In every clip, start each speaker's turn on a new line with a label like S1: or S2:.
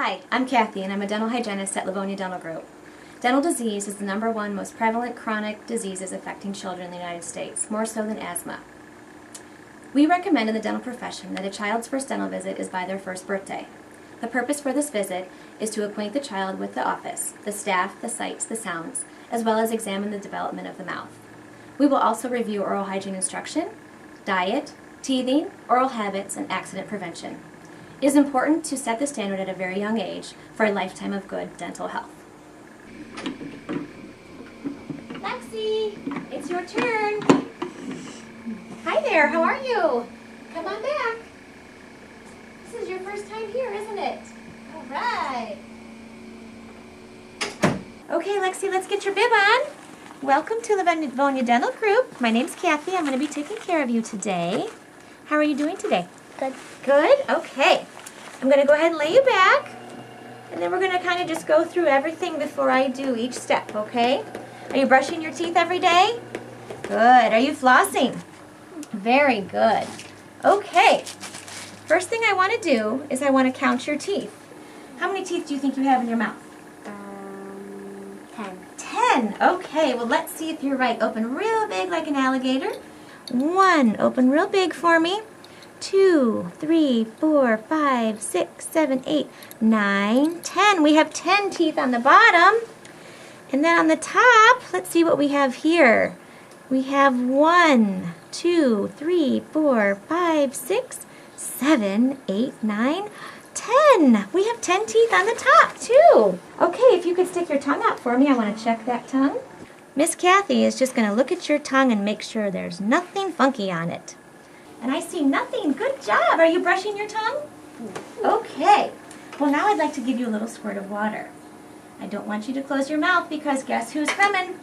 S1: Hi, I'm Kathy and I'm a dental hygienist at Livonia Dental Group. Dental disease is the #1 most prevalent chronic diseases affecting children in the United States, more so than asthma. We recommend in the dental profession that a child's first dental visit is by their first birthday. The purpose for this visit is to acquaint the child with the office, the staff, the sights, the sounds, as well as examine the development of the mouth. We will also review oral hygiene instruction, diet, teething, oral habits, and accident prevention. It is important to set the standard at a very young age for a lifetime of good dental health. Lexi, it's your turn. Hi there, how are you? Come on back. This is your first time here, isn't it? All right. Okay, Lexi, let's get your bib on. Welcome to Livonia Dental Group. My name's Kathy. I'm going to be taking care of you today. How are you doing today?
S2: Good.
S1: Good? Okay. I'm going to go ahead and lay you back, and then we're going to kind of just go through everything before I do each step, okay? Are you brushing your teeth every day? Good. Are you flossing? Very good. Okay. First thing I want to do is I want to count your teeth. How many teeth do you think you have in your mouth?
S2: 10.
S1: 10. Okay, well let's see if you're right. Open real big like an alligator. 1. Open real big for me. 2, 3, 4, 5, 6, 7, 8, 9, 10. We have 10 teeth on the bottom. And then on the top, let's see what we have here. We have 1, 2, 3, 4, 5, 6, 7, 8, 9, 10. We have 10 teeth on the top too. Okay, if you could stick your tongue out for me, I want to check that tongue. Miss Kathy is just going to look at your tongue and make sure there's nothing funky on it. And I see nothing. Good job. Are you brushing your tongue? Okay. Well, now I'd like to give you a little squirt of water. I don't want you to close your mouth because guess who's coming?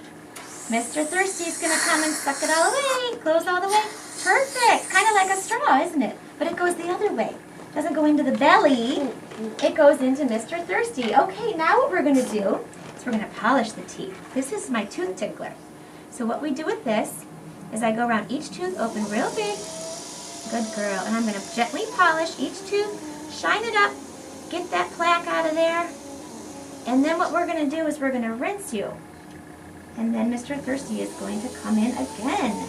S1: Mr. Thirsty's going to come and suck it all away. Close all the way. Perfect. Kind of like a straw, isn't it? But it goes the other way. It doesn't go into the belly. It goes into Mr. Thirsty. Okay, now what we're going to do is we're going to polish the teeth. This is my tooth tickler. So what we do with this is I go around each tooth, open real big. Good girl. And I'm going to gently polish each tooth, shine it up, get that plaque out of there. And then what we're going to do is we're going to rinse you. And then Mr. Thirsty is going to come in again.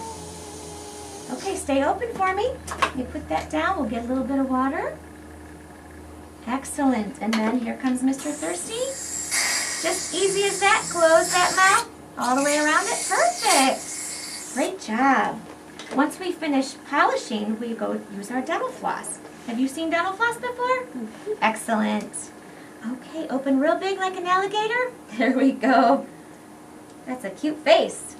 S1: Okay, stay open for me. You put that down. We'll get a little bit of water. Excellent. And then here comes Mr. Thirsty. Just easy as that. Close that mouth all the way around it. Perfect. Great job. Once we finish polishing, we go use our dental floss. Have you seen dental floss before? Excellent. Okay, open real big like an alligator. There we go. That's a cute face.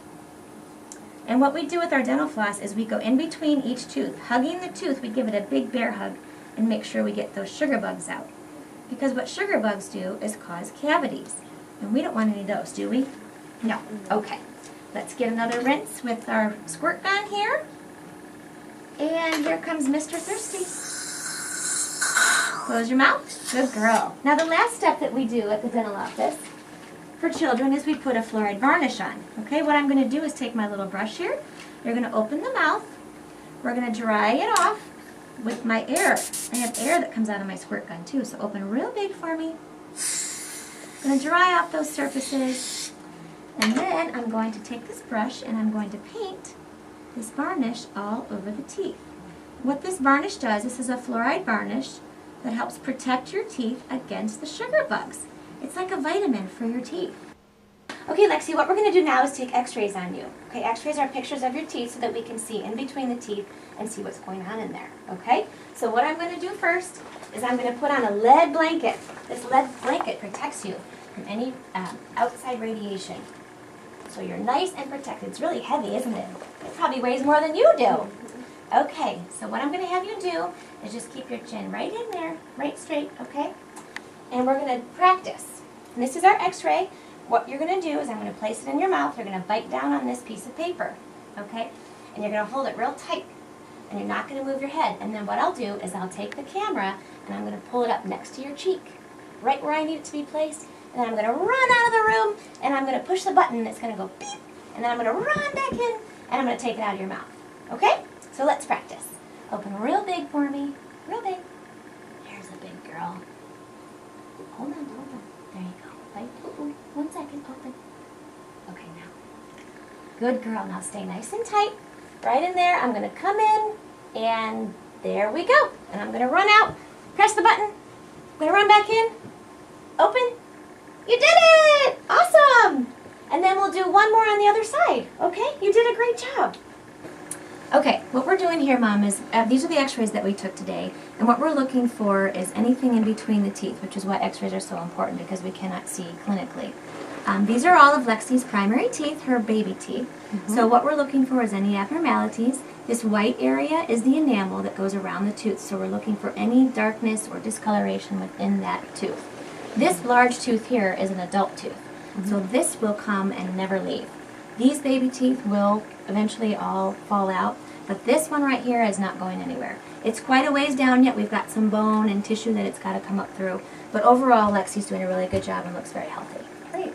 S1: And what we do with our dental floss is we go in between each tooth. Hugging the tooth, we give it a big bear hug and make sure we get those sugar bugs out. Because what sugar bugs do is cause cavities. And we don't want any of those, do we? No. Okay. Let's get another rinse with our squirt gun here. And here comes Mr. Thirsty. Close your mouth. Good girl. Now the last step that we do at the dental office for children is we put a fluoride varnish on. Okay, what I'm going to do is take my little brush here. You're going to open the mouth. We're going to dry it off with my air. I have air that comes out of my squirt gun too, so open real big for me. I'm going to dry off those surfaces. And then I'm going to take this brush and I'm going to paint this varnish all over the teeth. What this varnish does, this is a fluoride varnish that helps protect your teeth against the sugar bugs. It's like a vitamin for your teeth. Okay, Lexi, what we're going to do now is take x-rays on you. Okay, x-rays are pictures of your teeth so that we can see in between the teeth and see what's going on in there. Okay, so what I'm going to do first is I'm going to put on a lead blanket. This lead blanket protects you from any outside radiation. So you're nice and protected. It's really heavy, isn't it? It probably weighs more than you do. Okay, so what I'm going to have you do is just keep your chin right in there, right straight, okay? And we're going to practice. And this is our x-ray. What you're going to do is I'm going to place it in your mouth. You're going to bite down on this piece of paper, okay? And you're going to hold it real tight. And you're not going to move your head. And then what I'll do is I'll take the camera and I'm going to pull it up next to your cheek, right where I need it to be placed. And then I'm going to run out of the room and I'm going to push the button and it's going to go beep. And then I'm going to run back in and I'm going to take it out of your mouth. Okay? So let's practice. Open real big for me. Real big. There's a big girl. Good girl. Now stay nice and tight. Right in there. I'm going to come in, and there we go. And I'm going to run out. Press the button. I'm going to run back in. Open. You did it! Awesome! And then we'll do one more on the other side. Okay? You did a great job. Okay, what we're doing here, Mom, is these are the x-rays that we took today. And what we're looking for is anything in between the teeth, which is why x-rays are so important because we cannot see clinically. These are all of Lexi's primary teeth, her baby teeth. So what we're looking for is any abnormalities. This white area is the enamel that goes around the tooth, so we're looking for any darkness or discoloration within that tooth. This large tooth here is an adult tooth, so this will come and never leave. These baby teeth will eventually all fall out, but this one right here is not going anywhere. It's quite a ways down yet. We've got some bone and tissue that it's got to come up through, but overall Lexi's doing a really good job and looks very healthy.
S2: Great.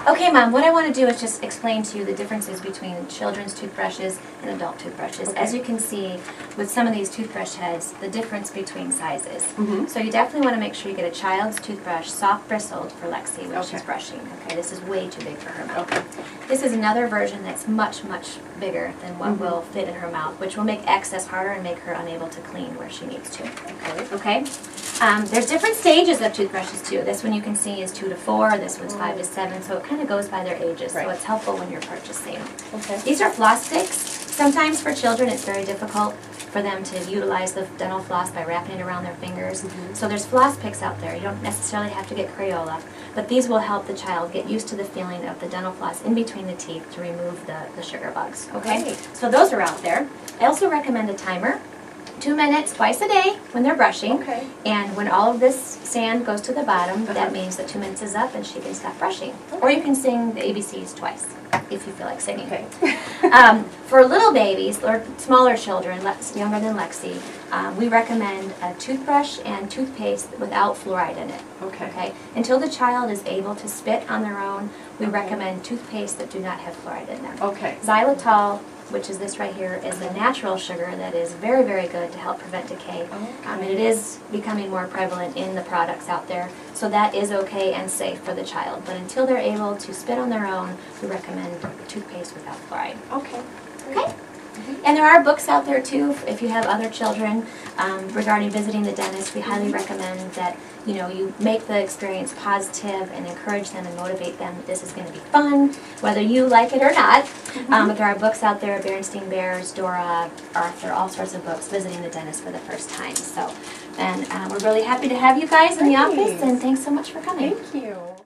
S1: Okay, Mom, what I want to do is just explain to you the differences between children's toothbrushes and adult toothbrushes.
S2: Okay.
S1: As you can see with some of these toothbrush heads, the difference between sizes. So you definitely want to make sure you get a child's toothbrush, soft bristled for Lexi when she's brushing. Okay, this is way too big for her mouth.
S2: Okay.
S1: This is another version that's much, much bigger than what will fit in her mouth, which will make access harder and make her unable to clean where she needs to. Okay? There's different stages of toothbrushes too. This one you can see is 2 to 4, this one's 5 to 7, so it kind of goes by their ages, so it's helpful when you're purchasing.
S2: Okay.
S1: These are floss sticks. Sometimes for children it's very difficult for them to utilize the dental floss by wrapping it around their fingers. So there's floss picks out there. You don't necessarily have to get Crayola, but these will help the child get used to the feeling of the dental floss in between the teeth to remove the sugar bugs. Okay?
S2: Great.
S1: So those are out there. I also recommend a timer. 2 minutes twice a day when they're brushing.
S2: Okay.
S1: And when all of this sand goes to the bottom, that means that 2 minutes is up and she can stop brushing. Or you can sing the ABCs twice if you feel like singing.
S2: Okay.
S1: For little babies or smaller children, younger than Lexi, we recommend a toothbrush and toothpaste without fluoride in it.
S2: Okay.
S1: Until the child is able to spit on their own, we recommend toothpaste that do not have fluoride in them.
S2: Okay.
S1: Xylitol, which is this right here, is a natural sugar that is very, very good to help prevent decay. And it is becoming more prevalent in the products out there, so that is okay and safe for the child. But until they're able to spit on their own, we recommend toothpaste without fluoride.
S2: Okay.
S1: Okay? And there are books out there too, if you have other children, regarding visiting the dentist. We highly recommend that you make the experience positive and encourage them and motivate them that this is going to be fun, whether you like it or not. But there are books out there, Berenstain Bears, Dora, Arthur, all sorts of books, visiting the dentist for the first time. So, and we're really happy to have you guys in the office, and thanks so much for coming.
S2: Thank you.